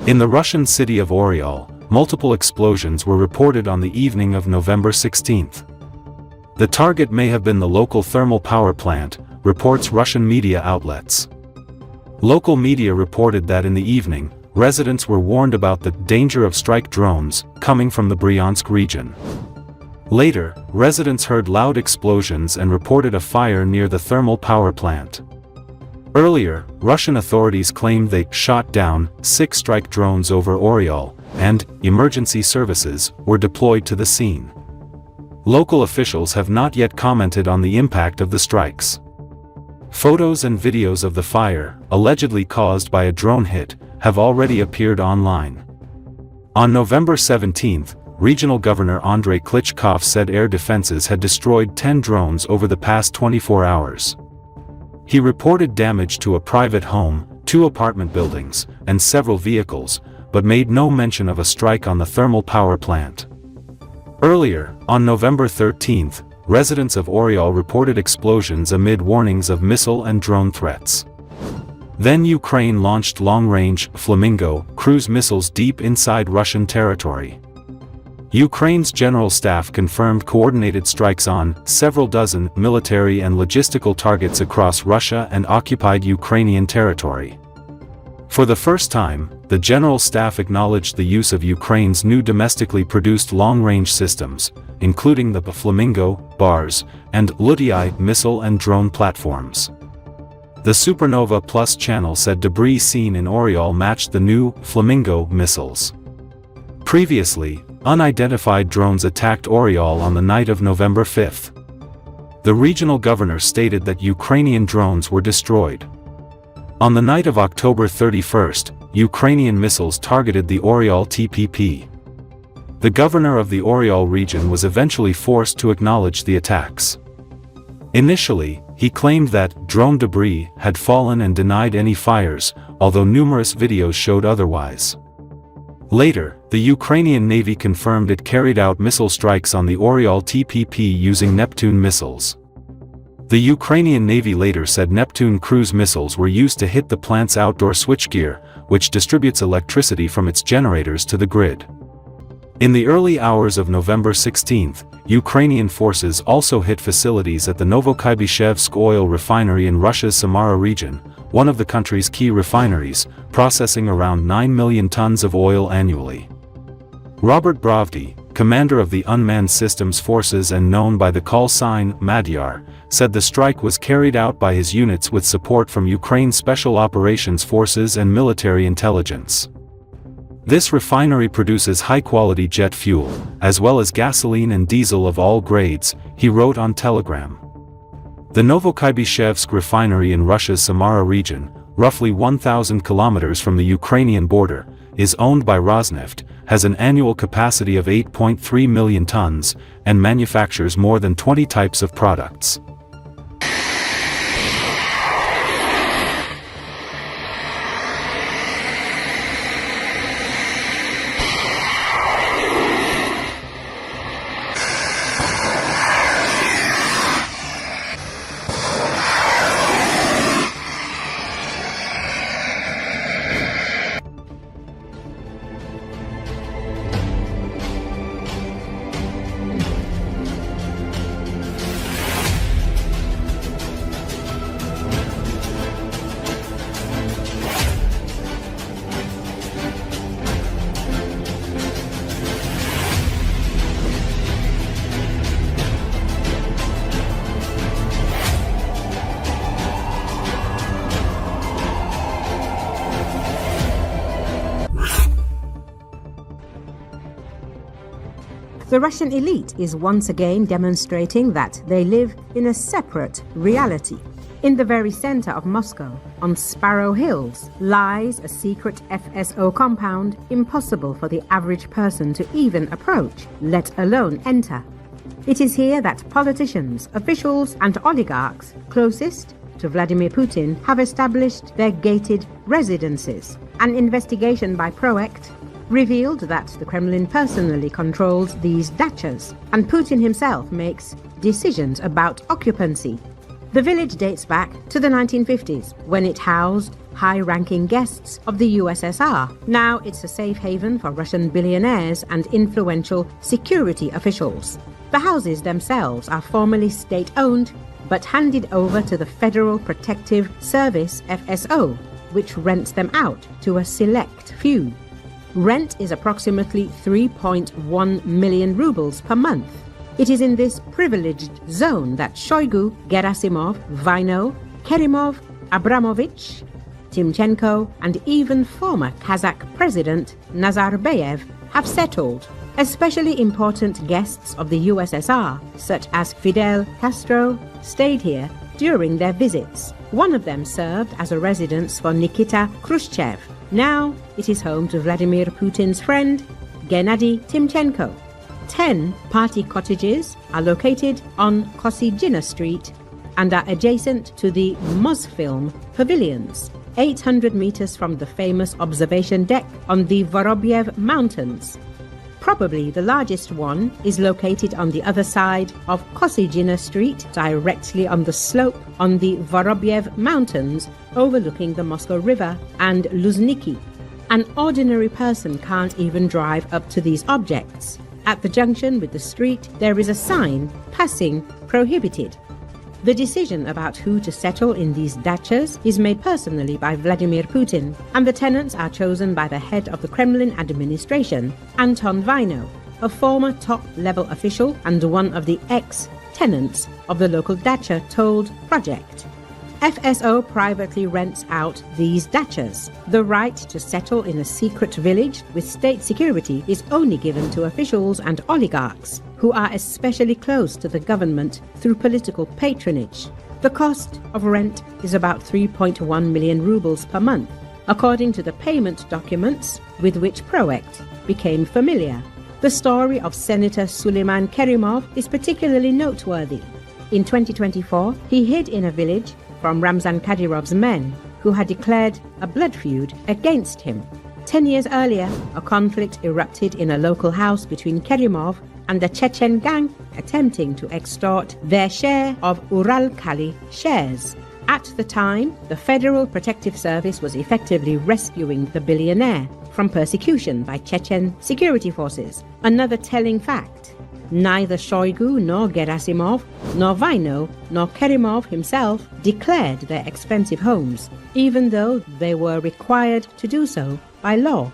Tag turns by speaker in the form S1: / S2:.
S1: In the Russian city of Oryol, multiple explosions were reported on the evening of November 16. The target may have been the local thermal power plant, reports Russian media outlets. Local media reported that in the evening, residents were warned about the danger of strike drones coming from the Bryansk region. Later, residents heard loud explosions and reported a fire near the thermal power plant. Earlier, Russian authorities claimed they shot down 6 strike drones over Oryol, and emergency services were deployed to the scene. Local officials have not yet commented on the impact of the strikes. Photos and videos of the fire, allegedly caused by a drone hit, have already appeared online. On November 17, Regional Governor Andrei Klitschkov said air defenses had destroyed 10 drones over the past 24 hours. He reported damage to a private home, 2 apartment buildings, and several vehicles, but made no mention of a strike on the thermal power plant. Earlier, on November 13, residents of Oryol reported explosions amid warnings of missile and drone threats. Then Ukraine launched long-range Flamingo cruise missiles deep inside Russian territory. Ukraine's general staff confirmed coordinated strikes on several dozen military and logistical targets across Russia and occupied Ukrainian territory. For the first time, the general staff acknowledged the use of Ukraine's new domestically produced long-range systems, including the Flamingo, BARS, and Lyutyi missile and drone platforms. The Supernova Plus channel said debris seen in Oryol matched the new Flamingo missiles. Previously, unidentified drones attacked Oryol on the night of November 5. The regional governor stated that Ukrainian drones were destroyed. On the night of October 31, Ukrainian missiles targeted the Oryol TPP. The governor of the Oryol region was eventually forced to acknowledge the attacks. Initially, he claimed that drone debris had fallen and denied any fires, although numerous videos showed otherwise. Later, the Ukrainian Navy confirmed it carried out missile strikes on the Oryol TPP using Neptune missiles. The Ukrainian Navy later said Neptune cruise missiles were used to hit the plant's outdoor switchgear, which distributes electricity from its generators to the grid. In the early hours of November 16, Ukrainian forces also hit facilities at the Novokybyshevsk oil refinery in Russia's Samara region, one of the country's key refineries, processing around 9 million tons of oil annually. Robert Brovdy, commander of the Unmanned Systems Forces and known by the call sign Magyar, said the strike was carried out by his units with support from Ukraine's Special Operations Forces and military intelligence. This refinery produces high-quality jet fuel, as well as gasoline and diesel of all grades, he wrote on Telegram. The Novokybyshevsk refinery in Russia's Samara region, roughly 1,000 kilometers from the Ukrainian border, is owned by Rosneft, has an annual capacity of 8.3 million tons, and manufactures more than 20 types of products.
S2: The Russian elite is once again demonstrating that they live in a separate reality. In the very center of Moscow, on Sparrow Hills, lies a secret FSO compound impossible for the average person to even approach, let alone enter. It is here that politicians, officials, and oligarchs closest to Vladimir Putin have established their gated residences. An investigation by Proact revealed that the Kremlin personally controls these dachas, and Putin himself makes decisions about occupancy. The village dates back to the 1950s, when it housed high-ranking guests of the USSR. Now it's a safe haven for Russian billionaires and influential security officials. The houses themselves are formerly state-owned, but handed over to the Federal Protective Service (FSO), which rents them out to a select few. Rent is approximately 3.1 million rubles per month. It is in this privileged zone that Shoigu, Gerasimov, Vaino, Kerimov, Abramovich, Timchenko, and even former Kazakh President Nazarbayev have settled. Especially important guests of the USSR, such as Fidel Castro, stayed here during their visits. One of them served as a residence for Nikita Khrushchev. Now it is home to Vladimir Putin's friend, Gennady Timchenko. 10 party cottages are located on Kosyginna Street and are adjacent to the Mosfilm pavilions, 800 meters from the famous observation deck on the Vorobyev Mountains. Probably the largest one is located on the other side of Kosyginna Street, directly on the slope on the Vorobyev Mountains, overlooking the Moscow River and Luzniki. An ordinary person can't even drive up to these objects. At the junction with the street, there is a sign, "Passing prohibited." The decision about who to settle in these dachas is made personally by Vladimir Putin, and the tenants are chosen by the head of the Kremlin administration, Anton Vaino, a former top-level official and one of the ex-tenants of the local dacha, told Project. FSO privately rents out these dachas. The right to settle in a secret village with state security is only given to officials and oligarchs, who are especially close to the government through political patronage. The cost of rent is about 3.1 million rubles per month, according to the payment documents with which Project became familiar. The story of Senator Suleiman Kerimov is particularly noteworthy. In 2024, he hid in a village from Ramzan Kadyrov's men, who had declared a blood feud against him. 10 years earlier, a conflict erupted in a local house between Kerimov and the Chechen gang attempting to extort their share of Uralkali shares. At the time, the Federal Protective Service was effectively rescuing the billionaire from persecution by Chechen security forces. Another telling fact: neither Shoigu nor Gerasimov, nor Vaino, nor Kerimov himself declared their expensive homes, even though they were required to do so by law.